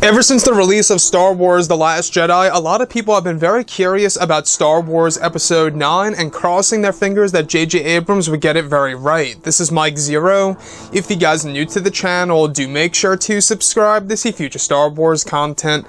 Ever since the release of Star Wars The Last Jedi, a lot of people have been very curious about Star Wars Episode 9 and crossing their fingers that J.J. Abrams would get it very right. This is Mike Zero. If you guys are new to the channel, do make sure to subscribe to see future Star Wars content.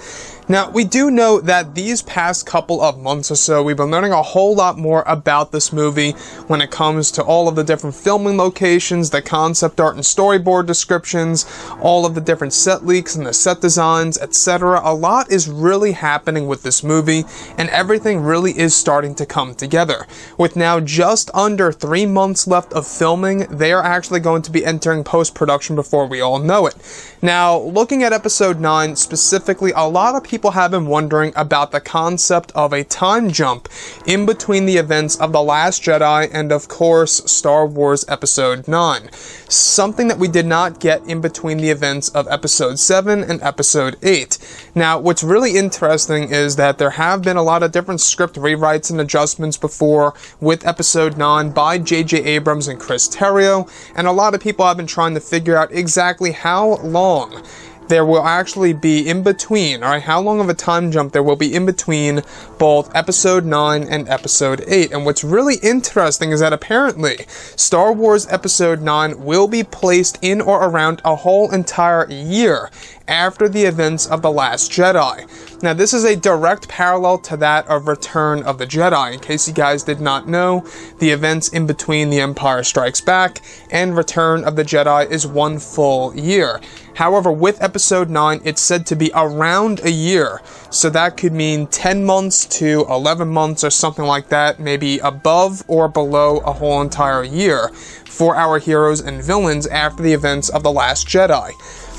Now, we do know that these past couple of months or so, we've been learning a whole lot more about this movie when it comes to all of the different filming locations, the concept art and storyboard descriptions, all of the different set leaks and the set designs, etc. A lot is really happening with this movie, and everything really is starting to come together. With now just under 3 months left of filming, they are actually going to be entering post-production before we all know it. Now, looking at Episode 9 specifically, a lot of people have been wondering about the concept of a time jump in between the events of The Last Jedi and, of course, Star Wars Episode 9. Something that we did not get in between the events of Episode 7 and Episode 8. Now, what's really interesting is that there have been a lot of different script rewrites and adjustments before with Episode 9 by J.J. Abrams and Chris Terrio, and a lot of people have been trying to figure out exactly how long there will actually be in between, alright, how long of a time jump there will be in between both Episode 9 and Episode 8. And what's really interesting is that apparently Star Wars Episode 9 will be placed in or around a whole entire year after the events of The Last Jedi. Now, this is a direct parallel to that of Return of the Jedi. In case you guys did not know, the events in between The Empire Strikes Back and Return of the Jedi is 1 full year. However, with Episode 9, it's said to be around a year, so that could mean 10 months to 11 months or something like that, maybe above or below a whole entire year for our heroes and villains after the events of The Last Jedi.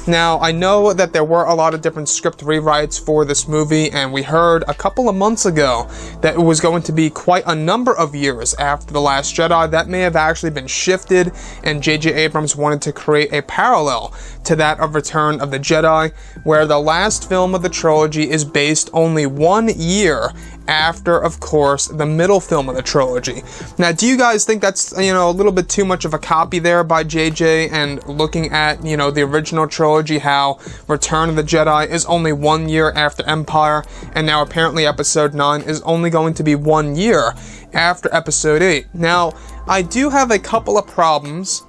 Now, I know that there were a lot of different script rewrites for this movie, and we heard a couple of months ago that it was going to be quite a number of years after The Last Jedi. That may have actually been shifted, and J.J. Abrams wanted to create a parallel to that of Return of the Jedi, where the last film of the trilogy is based only 1 year after, of course, the middle film of the trilogy. Now, do you guys think that's, a little bit too much of a copy there by JJ, and looking at, the original trilogy, how Return of the Jedi is only 1 year after Empire, and now apparently Episode 9 is only going to be 1 year after Episode 8. Now, I do have a couple of problems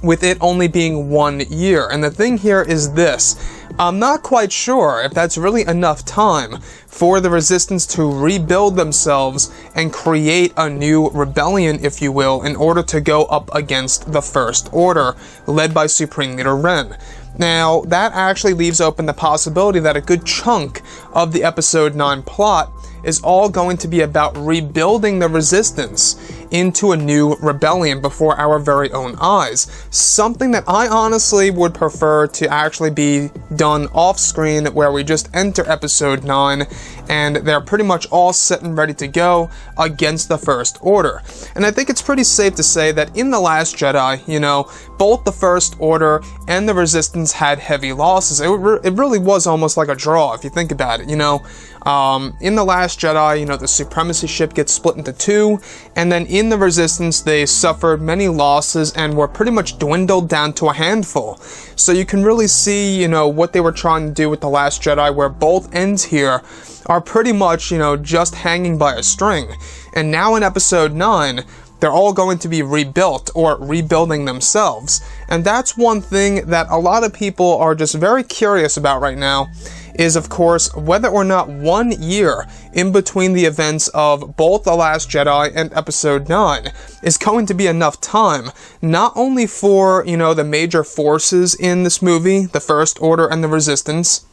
with it only being 1 year. And the thing here is this. I'm not quite sure if that's really enough time for the Resistance to rebuild themselves and create a new rebellion, if you will, in order to go up against the First Order, led by Supreme Leader Ren. Now, that actually leaves open the possibility that a good chunk of the Episode 9 plot is all going to be about rebuilding the Resistance into a new rebellion before our very own eyes. Something that I honestly would prefer to actually be done off-screen, where we just enter Episode 9 and they're pretty much all set and ready to go against the First Order. And I think it's pretty safe to say that in The Last Jedi, both the First Order and the Resistance had heavy losses. It really was almost like a draw, if you think about it, In The Last Jedi, the Supremacy ship gets split into 2, and then in the Resistance, they suffered many losses and were pretty much dwindled down to a handful. So you can really see, what they were trying to do with The Last Jedi, where both ends here are pretty much, just hanging by a string. And now in Episode 9, they're all going to be rebuilt, or rebuilding themselves. And that's one thing that a lot of people are just very curious about right now, is, of course, whether or not 1 year in between the events of both The Last Jedi and Episode 9 is going to be enough time, not only for, the major forces in this movie, the First Order and the Resistance,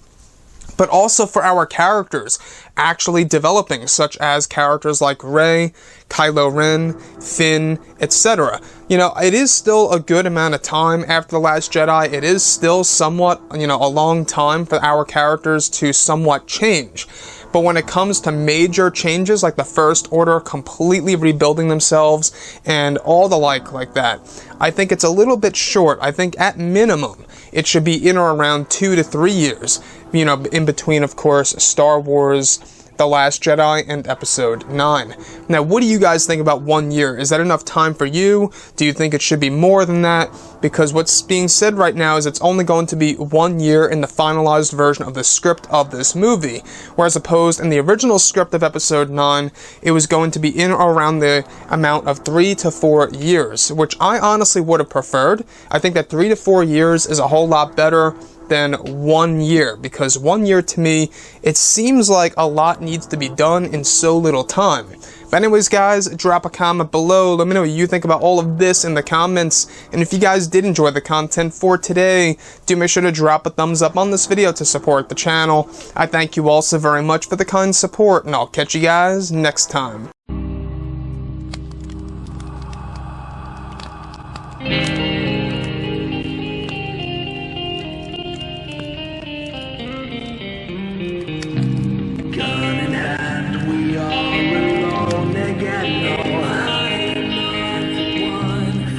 but also for our characters actually developing, such as characters like Rey, Kylo Ren, Finn, etc. It is still a good amount of time after The Last Jedi. It is still somewhat, a long time for our characters to somewhat change. But when it comes to major changes, like the First Order completely rebuilding themselves and all the like that, I think it's a little bit short. I think at minimum, it should be in or around 2 to 3 years, in between, of course, Star Wars The The Last Jedi and Episode 9. Now, what do you guys think about 1 year? Is that enough time for you? Do you think it should be more than that? Because what's being said right now is it's only going to be 1 year in the finalized version of the script of this movie, whereas opposed in the original script of Episode 9, it was going to be in or around the amount of 3 to 4 years, which I honestly would have preferred. I think that 3 to 4 years is a whole lot better than 1 year, because 1 year to me, it seems like a lot needs to be done in so little time. But anyways, guys, drop a comment below. Let me know what you think about all of this in the comments. And if you guys did enjoy the content for today, do make sure to drop a thumbs up on this video to support the channel. I thank you all so very much for the kind support, and I'll catch you guys next time.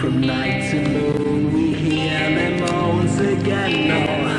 From night to moon, we hear them moans again. No.